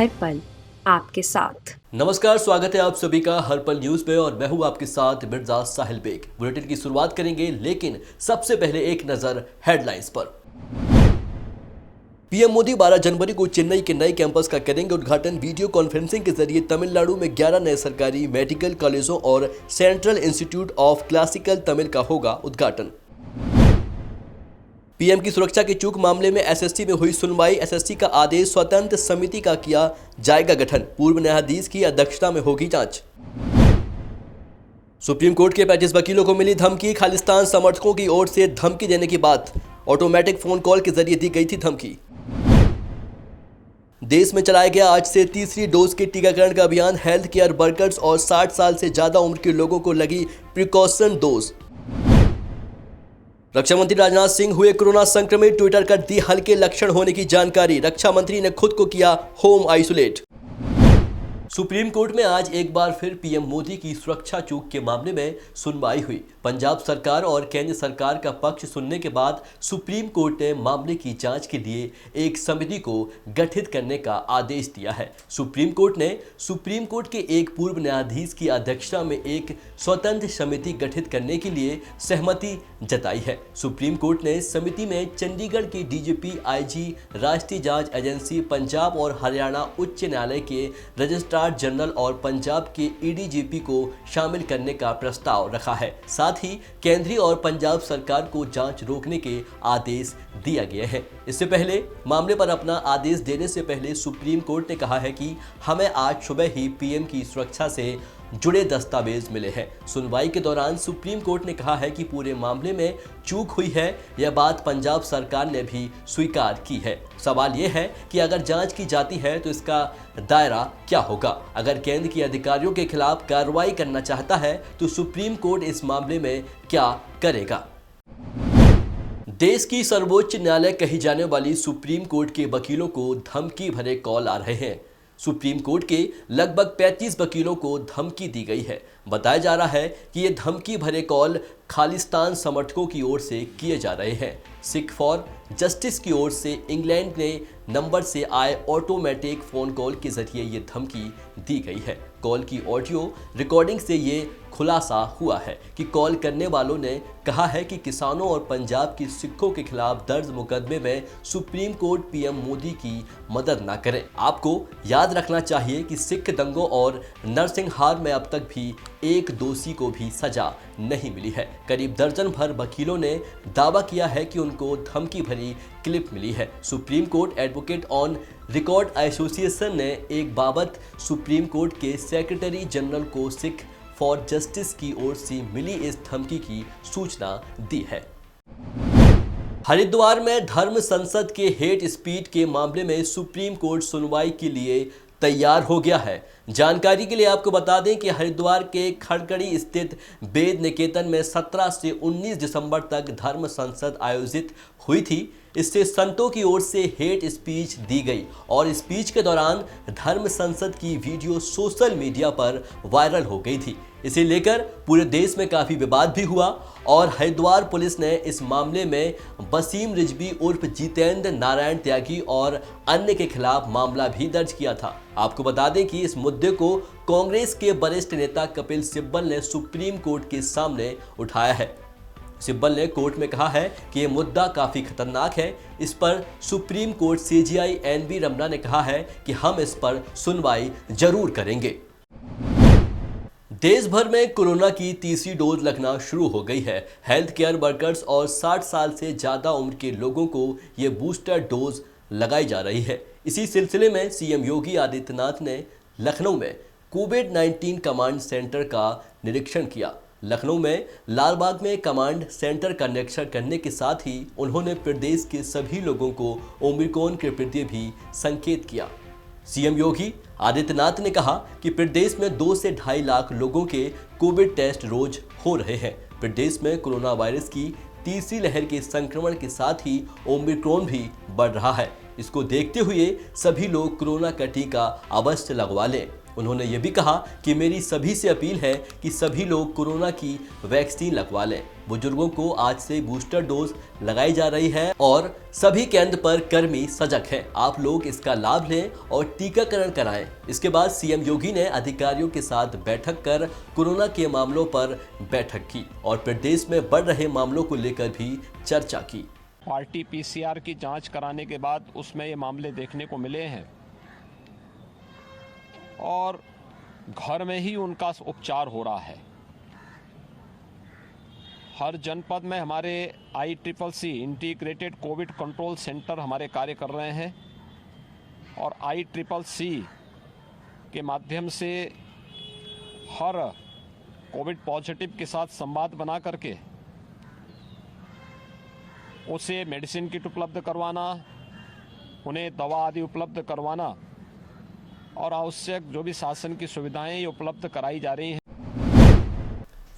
हर पल आपके साथ। नमस्कार, स्वागत है आप सभी का हर पल न्यूज में और मैं हूं आपके साथ मिर्जा साहिल बेग। बुलेटिन की शुरुआत करेंगे, लेकिन सबसे पहले एक नजर हेडलाइंस पर। पीएम मोदी 12 जनवरी को चेन्नई के नए कैंपस का करेंगे उद्घाटन। वीडियो कॉन्फ्रेंसिंग के जरिए तमिलनाडु में 11 नए सरकारी मेडिकल कॉलेजों और central institute of classical Tamil का होगा उद्घाटन। पीएम की सुरक्षा की चूक मामले में एसएससी में हुई सुनवाई। एसएससी का आदेश, स्वतंत्र समिति का किया जाएगा गठन। पूर्व न्यायाधीश की अध्यक्षता में होगी जांच। सुप्रीम कोर्ट के 35 वकीलों को मिली धमकी। खालिस्तान समर्थकों की ओर से धमकी देने की बात। ऑटोमेटिक फोन कॉल के जरिए दी गई थी धमकी। देश में चलाया गया आज से तीसरी डोज के टीकाकरण का अभियान। हेल्थ केयर वर्कर्स और 60 साल से ज्यादा उम्र के लोगों को लगी प्रिकॉशन डोज। रक्षा मंत्री राजनाथ सिंह हुए कोरोना संक्रमित। ट्विटर कर दी हल्के लक्षण होने की जानकारी। रक्षा मंत्री ने खुद को किया होम आइसोलेट। सुप्रीम कोर्ट में आज एक बार फिर पीएम मोदी की सुरक्षा चूक के मामले में सुनवाई हुई। पंजाब सरकार और केंद्र सरकार का पक्ष सुनने के बाद सुप्रीम कोर्ट ने मामले की जांच के लिए एक समिति को गठित करने का आदेश दिया है। सुप्रीम कोर्ट ने सुप्रीम कोर्ट के एक पूर्व न्यायाधीश की अध्यक्षता में एक स्वतंत्र समिति गठित करने के लिए सहमति जताई है। सुप्रीम कोर्ट ने समिति में चंडीगढ़ के डीजीपी, आईजी, राष्ट्रीय जांच एजेंसी, पंजाब और हरियाणा उच्च न्यायालय के रजिस्ट्रार जनरल और पंजाब के एडीजीपी को शामिल करने का प्रस्ताव रखा है। साथ ही केंद्रीय और पंजाब सरकार को जांच रोकने के आदेश दिया गया है। इससे पहले मामले पर अपना आदेश देने से पहले सुप्रीम कोर्ट ने कहा है कि हमें आज सुबह ही पीएम की सुरक्षा से जुड़े दस्तावेज मिले हैं। सुनवाई के दौरान सुप्रीम कोर्ट ने कहा है कि पूरे मामले में चूक हुई है। यह बात पंजाब सरकार ने भी स्वीकार की है। सवाल यह है कि अगर जांच की जाती है तो इसका दायरा क्या होगा। अगर केंद्र के अधिकारियों के खिलाफ कार्रवाई करना चाहता है तो सुप्रीम कोर्ट इस मामले में क्या करेगा। देश की सर्वोच्च न्यायालय कही जाने वाली सुप्रीम कोर्ट के वकीलों को धमकी भरे कॉल आ रहे हैं। सुप्रीम कोर्ट के लगभग 35 वकीलों को धमकी दी गई है। बताया जा रहा है कि ये धमकी भरे कॉल खालिस्तान समर्थकों की ओर से किए जा रहे हैं। सिख फॉर जस्टिस की ओर से इंग्लैंड ने नंबर से आए ऑटोमेटिक फोन कॉल के जरिए ये धमकी दी गई है। कॉल की ऑडियो रिकॉर्डिंग से ये खुलासा हुआ है कि कॉल करने वालों ने कहा है कि किसानों और पंजाब के सिखों के खिलाफ दर्ज मुकदमे में सुप्रीम कोर्ट पीएम मोदी की मदद न करे। आपको याद रखना चाहिए कि सिख दंगों और नरसिंहार में अब तक भी एक दोषी को भी सजा नहीं मिली है। करीब दर्जन भर वकीलों ने दावा किया है कि उनको धमकी भरी क्लिप मिली है। Supreme court advocate on record association ने एक बाबत सुप्रीम कोर्ट के सेक्रेटरी जनरल को सिख फॉर जस्टिस की ओर से मिली इस धमकी की सूचना दी है। हरिद्वार में धर्म संसद के हेट स्पीच के मामले में सुप्रीम कोर्ट सुनवाई के लिए तैयार हो गया है। जानकारी के लिए आपको बता दें कि हरिद्वार के खड़कड़ी स्थित वेद निकेतन में 17 से 19 दिसंबर तक धर्म संसद आयोजित हुई थी। इससे संतों की ओर से हेट स्पीच दी गई और स्पीच के दौरान धर्म संसद की वीडियो सोशल मीडिया पर वायरल हो गई थी। इसे लेकर पूरे देश में काफी विवाद भी हुआ और हरिद्वार पुलिस ने इस मामले में वसीम रिजवी उर्फ जितेंद्र नारायण त्यागी और अन्य के खिलाफ मामला भी दर्ज किया था। आपको बता दें कि इस मुद्दे को कांग्रेस के वरिष्ठ नेता कपिल सिब्बल ने सुप्रीम कोर्ट के सामने उठाया है। सिब्बल ने कोर्ट में कहा है कि यह मुद्दा काफी खतरनाक है। इस पर supreme court CJI NV Ramana ने कहा है कि हम इस पर सुनवाई जरूर करेंगे। देश भर में कोरोना की तीसरी डोज लगना शुरू हो गई है। हेल्थ केयर वर्कर्स और 60 साल से ज्यादा उम्र के लोगों को ये बूस्टर डोज लगाई जा रही है। इसी सिलसिले में सीएम योगी आदित्यनाथ ने लखनऊ में कोविड-19 कमांड सेंटर का निरीक्षण किया। लखनऊ में लालबाग में कमांड सेंटर का निरीक्षण करने के साथ ही उन्होंने प्रदेश के सभी लोगों को ओमिक्रॉन के प्रति भी संकेत किया। सीएम योगी आदित्यनाथ ने कहा कि प्रदेश में 2 से 2.5 लाख लोगों के कोविड टेस्ट रोज हो रहे हैं। प्रदेश में कोरोना वायरस की तीसरी लहर के संक्रमण के साथ ही ओमिक्रॉन भी बढ़ रहा है। इसको देखते हुए सभी लोग कोरोना का टीका अवश्य लगवा लें। उन्होंने ये भी कहा कि मेरी सभी से अपील है कि सभी लोग कोरोना की वैक्सीन लगवा लें। बुजुर्गों को आज से बूस्टर डोज लगाई जा रही है और सभी केंद्र पर कर्मी सजग हैं। आप लोग इसका लाभ लें और टीकाकरण कराएं। इसके बाद सीएम योगी ने अधिकारियों के साथ बैठक कर कोरोना के मामलों पर बैठक की और प्रदेश में बढ़ रहे मामलों को लेकर भी चर्चा की। RT-PCR की जांच कराने के बाद उसमें ये मामले देखने को मिले हैं और घर में ही उनका उपचार हो रहा है। हर जनपद में हमारे ICCC integrated Covid control centre हमारे कार्य कर रहे हैं और ICCC के माध्यम से हर कोविड पॉजिटिव के साथ संवाद बना करके उसे मेडिसिन किट उपलब्ध करवाना, उन्हें दवा आदि उपलब्ध करवाना और आवश्यक जो भी शासन की सुविधाएं ये उपलब्ध कराई जा रही हैं।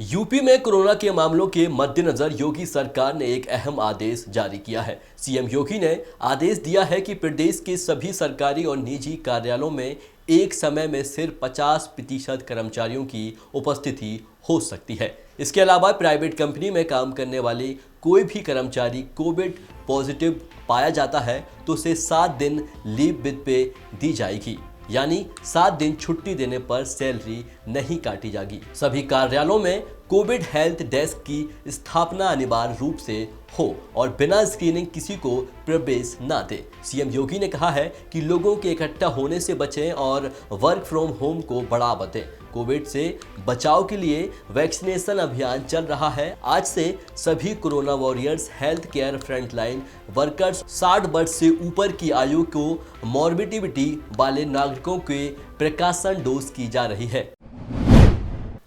यूपी में कोरोना के मामलों के मद्देनजर योगी सरकार ने एक अहम आदेश जारी किया है। सीएम योगी ने आदेश दिया है कि प्रदेश के सभी सरकारी और निजी कार्यालयों में एक समय में सिर्फ 50% कर्मचारियों की उपस्थिति हो सकती है। इसके अलावा प्राइवेट कंपनी में काम करने वाले कोई भी कर्मचारी कोविड पॉजिटिव पाया जाता है तो उसे 7 दिन लीव विद पे दी जाएगी, यानी 7 दिन छुट्टी देने पर सैलरी नहीं काटी जाएगी। सभी कार्यालयों में कोविड हेल्थ डेस्क की स्थापना अनिवार्य रूप से हो और बिना स्क्रीनिंग किसी को प्रवेश ना दे। सीएम योगी ने कहा है कि लोगों के इकट्ठा होने से बचें और वर्क फ्रॉम होम को बढ़ावा दें। कोविड से बचाव के लिए वैक्सीनेशन अभियान चल रहा है। आज से सभी corona warriors health care frontline workers 60 वर्ष से ऊपर की आयु को मॉर्बिडिटी वाले नागरिकों के प्रिकॉशन डोज की जा रही है।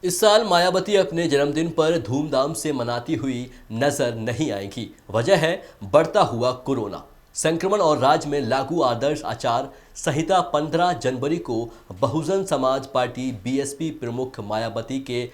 इस साल मायावती अपने जन्मदिन पर धूमधाम से मनाती हुई नजर नहीं आएंगी। वजह है बढ़ता हुआ कोरोना संक्रमण और राज्य में लागू आदर्श आचार संहिता। 15 जनवरी को बहुजन समाज पार्टी BSP प्रमुख मायावती के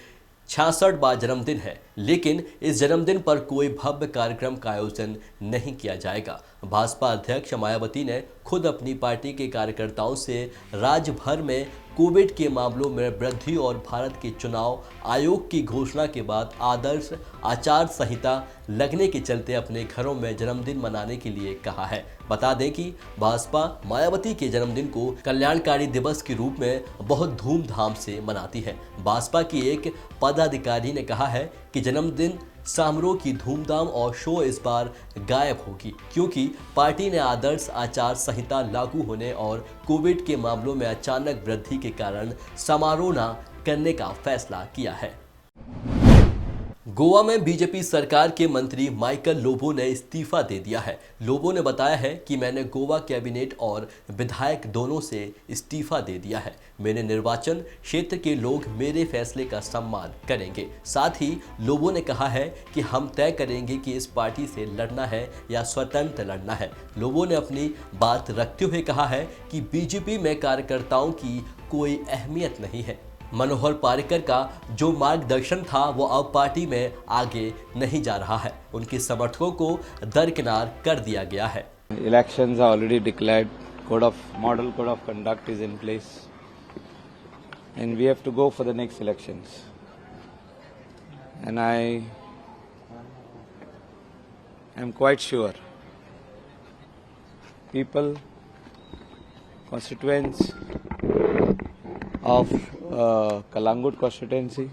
66वां जन्मदिन है, लेकिन इस जन्मदिन पर कोई भव्य कार्यक्रम का आयोजन नहीं किया जाएगा। भाजपा अध्यक्ष मायावती ने खुद अपनी पार्टी के कार्यकर्ताओं से राज्य भर में कोविड के मामलों में वृद्धि और भारत के चुनाव आयोग की घोषणा के बाद आदर्श आचार संहिता लगने के चलते अपने घरों में जन्मदिन मनाने के लिए कहा है। बता दें कि भाजपा मायावती के जन्मदिन को कल्याणकारी दिवस के रूप में बहुत धूमधाम से मनाती है। भाजपा की एक पदाधिकारी ने कहा है कि जन्मदिन समारोह की धूमधाम और शो इस बार गायब होगी, क्योंकि पार्टी ने आदर्श आचार संहिता लागू होने और कोविड के मामलों में अचानक वृद्धि के कारण समारोह न करने का फैसला किया है। गोवा में बीजेपी सरकार के मंत्री माइकल लोबो ने इस्तीफा दे दिया है। लोबो ने बताया है कि मैंने गोवा कैबिनेट और विधायक दोनों से इस्तीफा दे दिया है। मेरे निर्वाचन क्षेत्र के लोग मेरे फैसले का सम्मान करेंगे। साथ ही लोबो ने कहा है कि हम तय करेंगे कि इस पार्टी से लड़ना है या स्वतंत्र लड़ना है। लोबो ने अपनी बात रखते हुए कहा है कि बीजेपी में कार्यकर्ताओं की कोई अहमियत नहीं है। मनोहर पारिकर का जो मार्गदर्शन था वो अब पार्टी में आगे नहीं जा रहा है। उनके समर्थकों को दरकिनार कर दिया गया है। Elections are already declared. Model code of conduct is in place, and we have to go for the next elections. And I am quite sure people, constituents of Kalangut constituency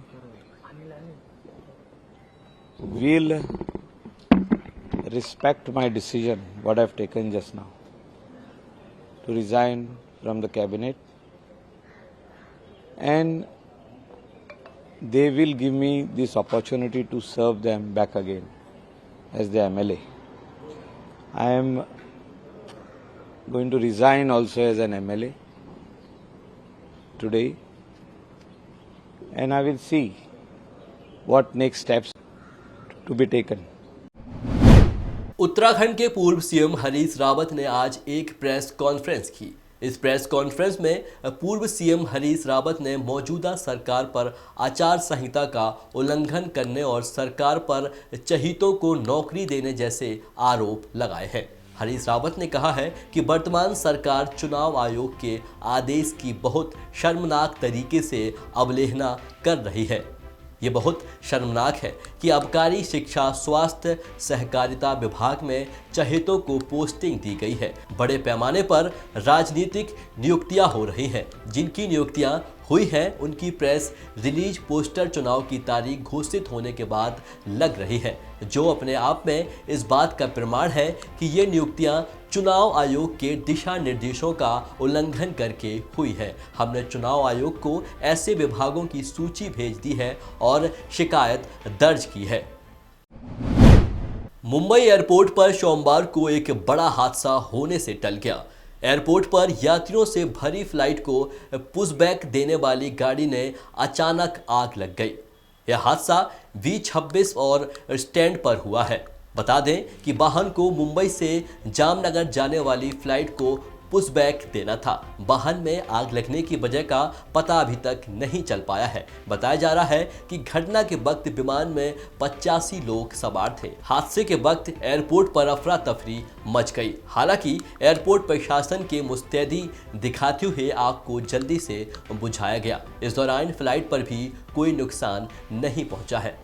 will respect my decision, what I have taken just now, to resign from the cabinet, and they will give me this opportunity to serve them back again as the MLA. I am going to resign also as an MLA today, and I will see what next steps to be taken. Uttarakhand के पूर्व CM Harish Rawat ने आज एक press conference की। इस press conference में पूर्व CM Harish Rawat ने मौजूदा सरकार पर आचार संहिता का उल्लंघन करने और सरकार पर चहीतों को नौकरी देने जैसे आरोप लगाए हैं। हरीश रावत ने कहा है कि वर्तमान सरकार चुनाव आयोग के आदेश की बहुत शर्मनाक तरीके से अवहेलना कर रही है। ये बहुत शर्मनाक है कि आबकारी, शिक्षा, स्वास्थ्य, सहकारिता विभाग में चहेतों को पोस्टिंग दी गई है। बड़े पैमाने पर राजनीतिक नियुक्तियां हो रही हैं। जिनकी नियुक्तियां हुई हैं उनकी प्रेस रिलीज पोस्टर चुनाव की तारीख घोषित होने के बाद लग रही है, जो अपने आप में इस बात का प्रमाण है कि ये नियुक्तियां चुनाव आयोग के दिशा निर्देशों का उल्लंघन करके हुई है। हमने चुनाव आयोग को ऐसे विभागों की सूची भेज दी है और शिकायत दर्ज की है। मुंबई एयरपोर्ट पर सोमवार को एक बड़ा हादसा होने से टल गया। एयरपोर्ट पर यात्रियों से भरी फ्लाइट को पुशबैक देने वाली गाड़ी ने अचानक आग लग गई। यह हादसा V26 और स्टैंड पर हुआ है। बता दें कि वाहन को मुंबई से जामनगर जाने वाली फ्लाइट को पुशबैक देना था। वाहन में आग लगने की वजह का पता अभी तक नहीं चल पाया है। बताया जा रहा है कि घटना के वक्त विमान में 85 लोग सवार थे। हादसे के वक्त एयरपोर्ट पर अफरा तफरी मच गई। हालांकि एयरपोर्ट प्रशासन के मुस्तैदी दिखाते हुए आग को जल्दी से बुझाया गया। इस दौरान फ्लाइट पर भी कोई नुकसान नहीं पहुंचा है।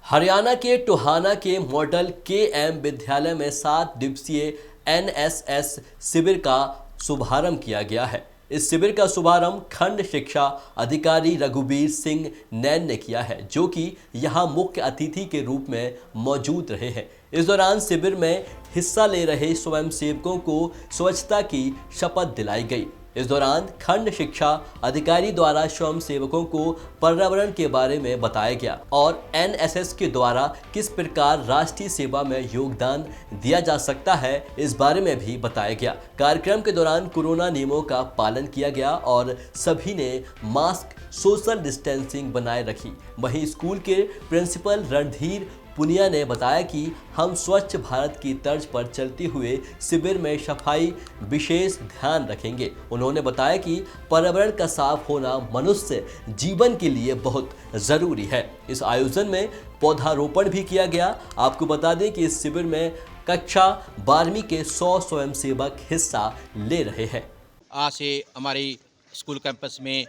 हरियाणा के टोहाना के मॉडल KM विद्यालय में 7 दिवसीय NSS शिविर का शुभारंभ किया गया है। इस शिविर का शुभारंभ खंड शिक्षा अधिकारी रघुवीर सिंह नैन ने किया है, जो कि यहां मुख्य अतिथि के रूप में मौजूद रहे हैं। इस दौरान शिविर में हिस्सा ले रहे स्वयंसेवकों को स्वच्छता की शपथ दिलाई गई। इस दौरान खंड शिक्षा अधिकारी द्वारा स्वयंसेवकों को पर्यावरण के बारे में बताया गया और NSS के द्वारा किस प्रकार राष्ट्रीय सेवा में योगदान दिया जा सकता है, इस बारे में भी बताया गया। कार्यक्रम के दौरान कोरोना नियमों का पालन किया गया और सभी ने मास्क, सोशल डिस्टेंसिंग बनाए रखी। वहीं स्कूल के प्रिंसिपल रणधीर पुनिया ने बताया कि हम स्वच्छ भारत की तर्ज पर चलते हुए शिविर में सफाई विशेष ध्यान रखेंगे। उन्होंने बताया कि पर्यावरण का साफ होना मनुष्य जीवन के लिए बहुत ज़रूरी है। इस आयोजन में पौधारोपण भी किया गया। आपको बता दें कि इस शिविर में कक्षा 12वीं के 100 स्वयंसेवक हिस्सा ले रहे हैं। आज से हमारी स्कूल कैंपस में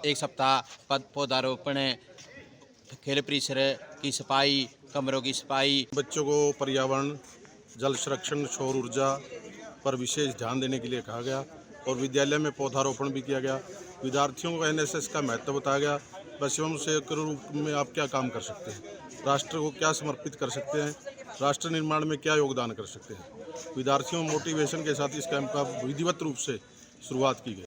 एक सप्ताह पौधारोपण, खेल परिसर की सफाई, कमरों की सफाई। बच्चों को पर्यावरण, जल संरक्षण, सौर ऊर्जा पर विशेष ध्यान देने के लिए कहा गया और विद्यालय में पौधारोपण भी किया गया। विद्यार्थियों को NSS का महत्व बताया गया। स्वयंसेवक के रूप में आप क्या काम कर सकते हैं, राष्ट्र को क्या समर्पित कर सकते हैं, राष्ट्र निर्माण में क्या योगदान कर सकते हैं। विद्यार्थियों मोटिवेशन के साथ इस कैंप का विधिवत रूप से शुरुआत की गई।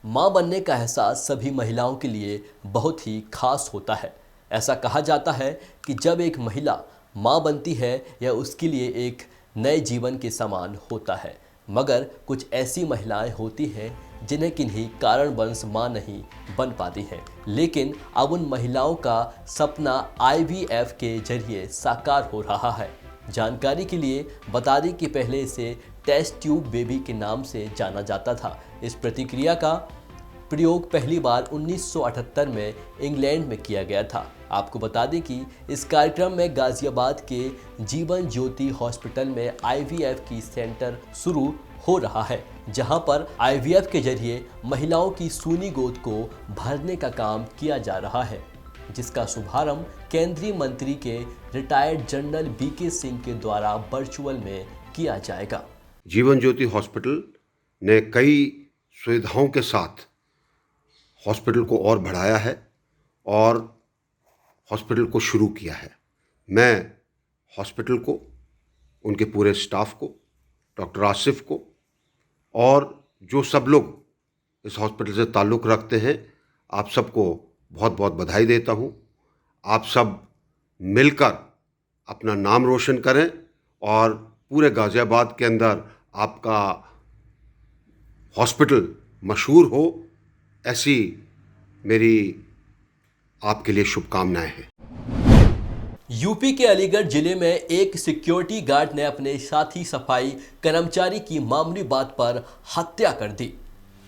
मां बनने का एहसास सभी महिलाओं के लिए बहुत ही खास होता है। ऐसा कहा जाता है कि जब एक महिला मां बनती है यह उसके लिए एक नए जीवन के समान होता है। मगर कुछ ऐसी महिलाएं होती हैं जिन्हें किन्हीं कारणवश मां नहीं बन पाती हैं, लेकिन अब उन महिलाओं का सपना IVF के जरिए साकार हो रहा है। जानकारी के लिए बता दें कि पहले इसे टेस्ट ट्यूब बेबी के नाम से जाना जाता था। इस प्रक्रिया का प्रयोग पहली बार 1978 में इंग्लैंड में किया गया था। आपको बता दें कि इस कार्यक्रम में गाजियाबाद के जीवन ज्योति हॉस्पिटल में IVF की सेंटर शुरू हो रहा है, जहां पर IVF के जरिए महिलाओं की सूनी गोद को भरने का काम किया जा रहा है, जिसका शुभारंभ केंद्रीय मंत्री के रिटायर्ड जनरल BK सिंह के द्वारा वर्चुअल में किया जाएगा। जीवन ज्योति हॉस्पिटल ने कई सुविधाओं के साथ हॉस्पिटल को और बढ़ाया है और हॉस्पिटल को शुरू किया है। मैं हॉस्पिटल को, उनके पूरे स्टाफ को, डॉक्टर आसिफ को और जो सब लोग इस हॉस्पिटल से ताल्लुक़ रखते हैं, आप सबको बहुत बहुत बधाई देता हूँ। आप सब मिलकर अपना नाम रोशन करें और पूरे गाज़ियाबाद के अंदर आपका हॉस्पिटल मशहूर हो, ऐसी मेरी आपके लिए शुभकामनाएं हैं। यूपी के अलीगढ़ जिले में एक सिक्योरिटी गार्ड ने अपने साथी सफाई कर्मचारी की मामूली बात पर हत्या कर दी।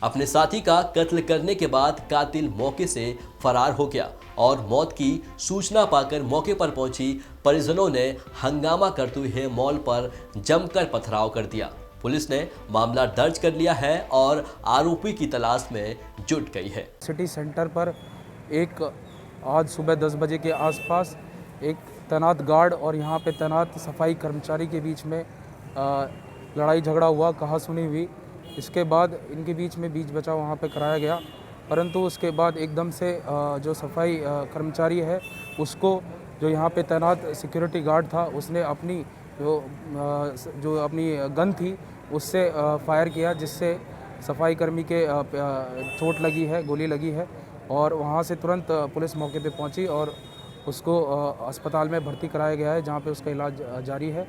अपने साथी का कत्ल करने के बाद कातिल मौके से फरार हो गया और मौत की सूचना पाकर मौके पर पहुंची परिजनों ने हंगामा करते हुए मॉल पर जमकर पथराव कर दिया। पुलिस ने मामला दर्ज कर लिया है और आरोपी की तलाश में जुट गई है। सिटी सेंटर पर आज सुबह 10 बजे के आसपास एक तैनात गार्ड और यहाँ पे तैनात सफाई कर्मचारी के बीच में लड़ाई झगड़ा हुआ, कहासुनी हुई। इसके बाद इनके बीच में बीच बचाव वहाँ पे कराया गया, परंतु उसके बाद एकदम से जो सफाई कर्मचारी है उसको जो यहाँ पे तैनात सिक्योरिटी गार्ड था उसने अपनी जो अपनी गन थी उससे फायर किया, जिससे सफाई कर्मी के चोट लगी है, गोली लगी है और वहाँ से तुरंत पुलिस मौके पे पहुँची और उसको अस्पताल में भर्ती कराया गया है, जहाँ पे उसका इलाज जारी है।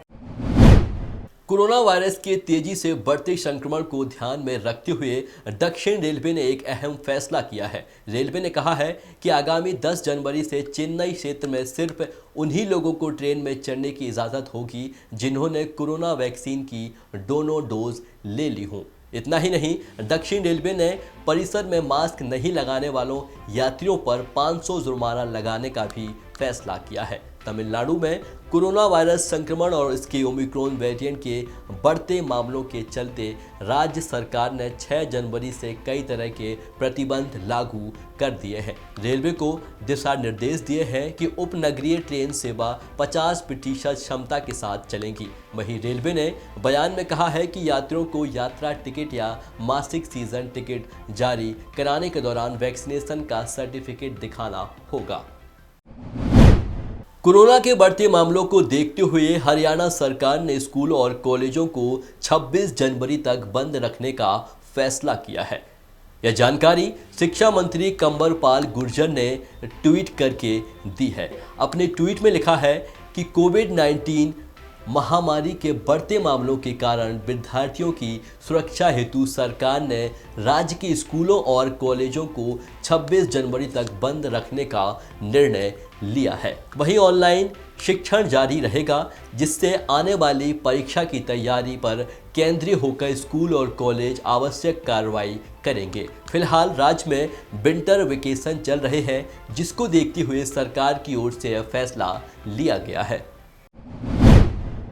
कोरोना वायरस के तेजी से बढ़ते संक्रमण को ध्यान में रखते हुए दक्षिण रेलवे ने एक अहम फैसला किया है। रेलवे ने कहा है कि आगामी 10 जनवरी से चेन्नई क्षेत्र में सिर्फ उन्हीं लोगों को ट्रेन में चढ़ने की इजाज़त होगी जिन्होंने कोरोना वैक्सीन की दोनों डोज ले ली हों। इतना ही नहीं, दक्षिण रेलवे ने परिसर में मास्क नहीं लगाने वालों यात्रियों पर 500 जुर्माना लगाने का भी फैसला किया है। तमिलनाडु में कोरोना वायरस संक्रमण और इसके ओमिक्रॉन वेरिएंट के बढ़ते मामलों के चलते राज्य सरकार ने 6 जनवरी से कई तरह के प्रतिबंध लागू कर दिए हैं। रेलवे को दिशा निर्देश दिए हैं कि उपनगरीय ट्रेन सेवा 50% क्षमता के साथ चलेंगी। वहीं रेलवे ने बयान में कहा है कि यात्रियों को यात्रा टिकट या मासिक सीजन टिकट जारी कराने के दौरान वैक्सीनेशन का सर्टिफिकेट दिखाना होगा। कोरोना के बढ़ते मामलों को देखते हुए हरियाणा सरकार ने स्कूल और कॉलेजों को 26 जनवरी तक बंद रखने का फैसला किया है। यह जानकारी शिक्षा मंत्री कंवरपाल गुर्जर ने ट्वीट करके दी है। अपने ट्वीट में लिखा है कि कोविड-19 महामारी के बढ़ते मामलों के कारण विद्यार्थियों की सुरक्षा हेतु सरकार ने राज्य के स्कूलों और कॉलेजों को 26 जनवरी तक बंद रखने का निर्णय लिया है। वहीं ऑनलाइन शिक्षण जारी रहेगा, जिससे आने वाली परीक्षा की तैयारी पर केंद्रीय होकर स्कूल और कॉलेज आवश्यक कार्रवाई करेंगे। फिलहाल राज्य में विंटर वेकेशन चल रहे हैं, जिसको देखते हुए सरकार की ओर से यह फैसला लिया गया है।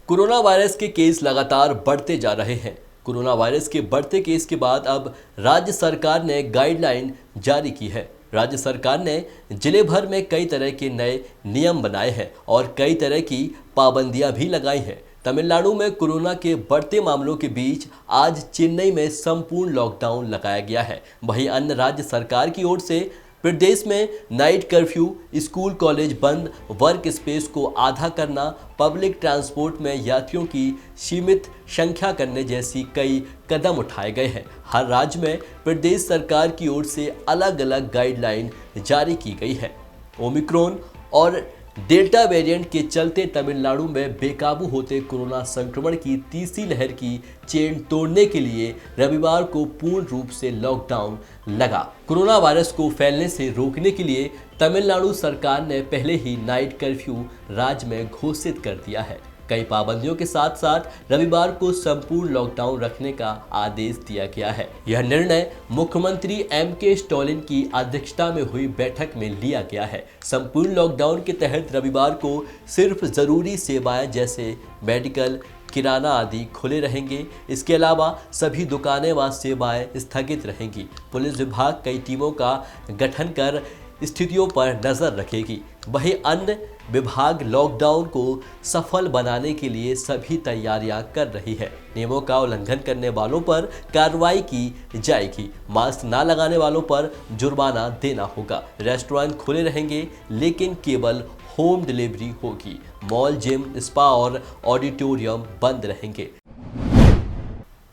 कोरोना वायरस के केस लगातार बढ़ते जा रहे हैं। कोरोना वायरस के बढ़ते केस के बाद अब राज्य सरकार ने गाइडलाइन जारी की है। राज्य सरकार ने जिले भर में कई तरह के नए नियम बनाए हैं और कई तरह की पाबंदियां भी लगाई हैं। तमिलनाडु में कोरोना के बढ़ते मामलों के बीच आज चेन्नई में संपूर्ण लॉकडाउन लगाया गया है। वहीं अन्य राज्य सरकार की ओर से प्रदेश में नाइट कर्फ्यू, स्कूल कॉलेज बंद, वर्क स्पेस को आधा करना, पब्लिक ट्रांसपोर्ट में यात्रियों की सीमित संख्या करने जैसी कई कदम उठाए गए हैं। हर राज्य में प्रदेश सरकार की ओर से अलग अलग गाइडलाइन जारी की गई है। ओमिक्रॉन और डेल्टा वेरिएंट के चलते तमिलनाडु में बेकाबू होते कोरोना संक्रमण की तीसरी लहर की चेन तोड़ने के लिए रविवार को पूर्ण रूप से लॉकडाउन लगा। कोरोना वायरस को फैलने से रोकने के लिए तमिलनाडु सरकार ने पहले ही नाइट कर्फ्यू राज्य में घोषित कर दिया है। कई पाबंदियों के साथ साथ रविवार को संपूर्ण लॉकडाउन रखने का आदेश दिया गया है। यह निर्णय मुख्यमंत्री M.K. स्टालिन की अध्यक्षता में हुई बैठक में लिया गया है। संपूर्ण लॉकडाउन के तहत रविवार को सिर्फ जरूरी सेवाएं जैसे मेडिकल, किराना आदि खुले रहेंगे। इसके अलावा सभी दुकानें व सेवाएं स्थगित रहेंगी। पुलिस विभाग कई टीमों का गठन कर स्थितियों पर नजर रखेगी। वहीं अन्य विभाग लॉकडाउन को सफल बनाने के लिए सभी तैयारियां कर रही है। नियमों का उल्लंघन करने वालों पर कार्रवाई की जाएगी। मास्क ना लगाने वालों पर जुर्माना देना होगा। रेस्टोरेंट खुले रहेंगे लेकिन केवल होम डिलीवरी होगी। मॉल, जिम, स्पा और ऑडिटोरियम बंद रहेंगे।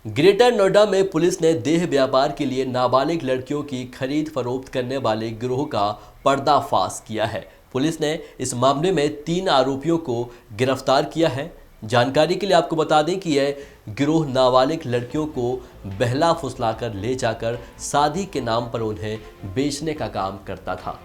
ग्रेटर नोएडा में पुलिस ने देह व्यापार के लिए नाबालिग लड़कियों की खरीद फरोख्त करने वाले गिरोह का पर्दाफाश किया है। पुलिस ने इस मामले में 3 आरोपियों को गिरफ्तार किया है। जानकारी के लिए आपको बता दें कि यह गिरोह नाबालिग लड़कियों को बहला फुसलाकर ले जाकर शादी के नाम पर उन्हें बेचने का काम करता था।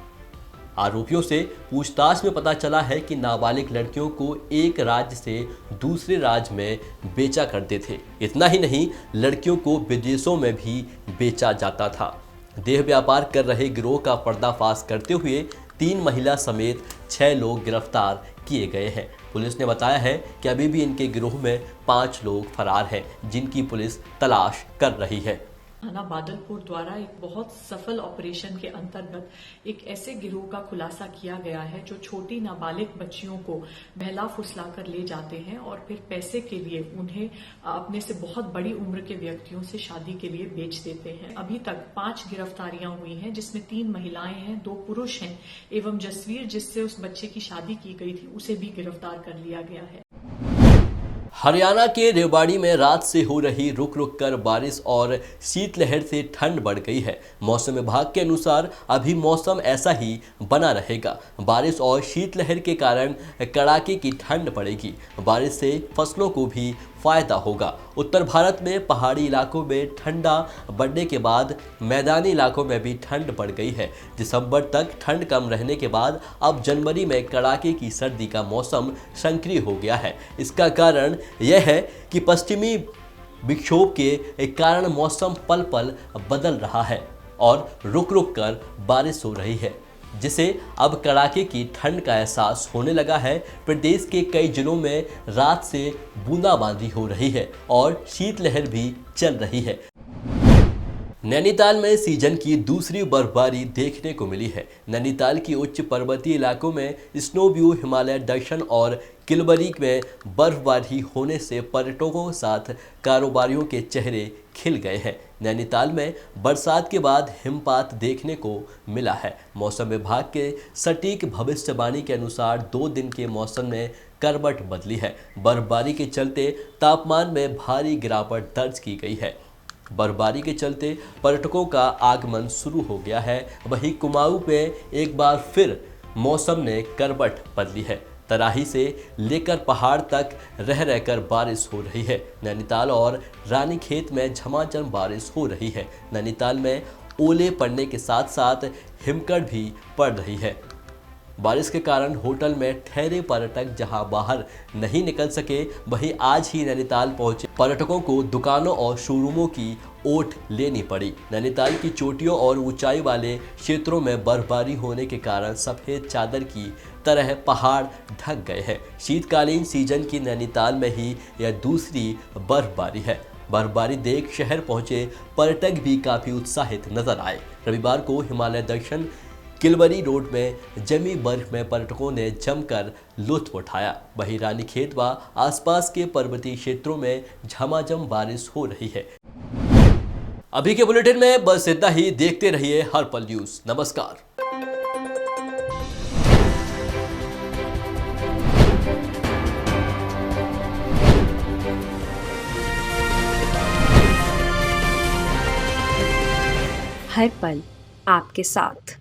आरोपियों से पूछताछ में पता चला है कि नाबालिग लड़कियों को एक राज्य से दूसरे राज्य में बेचा करते थे। इतना ही नहीं, लड़कियों को विदेशों में भी बेचा जाता था। देह व्यापार कर रहे गिरोह का पर्दाफाश करते हुए 3 महिला समेत 6 लोग गिरफ्तार किए गए हैं। पुलिस ने बताया है कि अभी भी इनके गिरोह में 5 लोग फरार हैं, जिनकी पुलिस तलाश कर रही है। थाना बादलपुर द्वारा एक बहुत सफल ऑपरेशन के अंतर्गत एक ऐसे गिरोह का खुलासा किया गया है जो छोटी नाबालिग बच्चियों को बहला फुसला कर ले जाते हैं और फिर पैसे के लिए उन्हें अपने से बहुत बड़ी उम्र के व्यक्तियों से शादी के लिए बेच देते हैं। अभी तक 5 गिरफ्तारियां हुई हैं, जिसमें 3 महिलाएं हैं, 2 पुरुष हैं एवं जसवीर, जिससे उस बच्चे की शादी की गई थी, उसे भी गिरफ्तार कर लिया गया है। हरियाणा के रेवाड़ी में रात से हो रही रुक रुक कर बारिश और शीतलहर से ठंड बढ़ गई है। मौसम विभाग के अनुसार अभी मौसम ऐसा ही बना रहेगा। बारिश और शीतलहर के कारण कड़ाके की ठंड पड़ेगी। बारिश से फसलों को भी फायदा होगा। उत्तर भारत में पहाड़ी इलाकों में ठंडा बढ़ने के बाद मैदानी इलाकों में भी ठंड बढ़ गई है। दिसंबर तक ठंड कम रहने के बाद अब जनवरी में कड़ाके की सर्दी का मौसम सक्रिय हो गया है। इसका कारण यह है कि पश्चिमी विक्षोभ के कारण मौसम पल पल बदल रहा है और रुक रुक कर बारिश हो रही है, जिसे अब कड़ाके की ठंड का एहसास होने लगा है। प्रदेश के कई जिलों में रात से बूंदाबांदी हो रही है और शीतलहर भी चल रही है। नैनीताल में सीजन की दूसरी बर्फबारी देखने को मिली है। नैनीताल की उच्च पर्वतीय इलाकों में स्नो व्यू, हिमालय दर्शन और किलबरी में बर्फबारी होने से पर्यटकों के साथ कारोबारियों के चेहरे खिल गए हैं। नैनीताल में बरसात के बाद हिमपात देखने को मिला है। मौसम विभाग के सटीक भविष्यवाणी के अनुसार 2 दिन के मौसम में करवट बदली है। बर्फबारी के चलते तापमान में भारी गिरावट दर्ज की गई है। बर्फबारी के चलते पर्यटकों का आगमन शुरू हो गया है। वहीं कुमाऊं में एक बार फिर मौसम ने करवट बदली है। तराही से लेकर पहाड़ तक रह रहकर बारिश हो रही है। नैनीताल और रानीखेत में झमाझम बारिश हो रही है। नैनीताल में ओले पड़ने के साथ साथ हिमकड़ भी पड़ रही है। बारिश के कारण होटल में ठहरे पर्यटक जहां बाहर नहीं निकल सके, वहीं आज ही नैनीताल पहुंचे पर्यटकों को दुकानों और शोरूमों की ओट लेनी पड़ी। नैनीताल की चोटियों और ऊंचाई वाले क्षेत्रों में बर्फबारी होने के कारण सफ़ेद चादर की तरह पहाड़ ढक गए हैं। शीतकालीन सीजन की नैनीताल में ही यह दूसरी बर्फबारी है। बर्फबारी देख शहर पहुंचे पर्यटक भी काफ़ी उत्साहित नजर आए। रविवार को हिमालय दर्शन किलबरी रोड में जमी बर्फ में पर्यटकों ने जमकर लुत्फ उठाया। वहीं रानीखेत व आसपास के पर्वतीय क्षेत्रों में झमाझम बारिश हो रही है। अभी के बुलेटिन में बस इतना ही। देखते रहिए हर पल न्यूज़। नमस्कार। हर पल आपके साथ।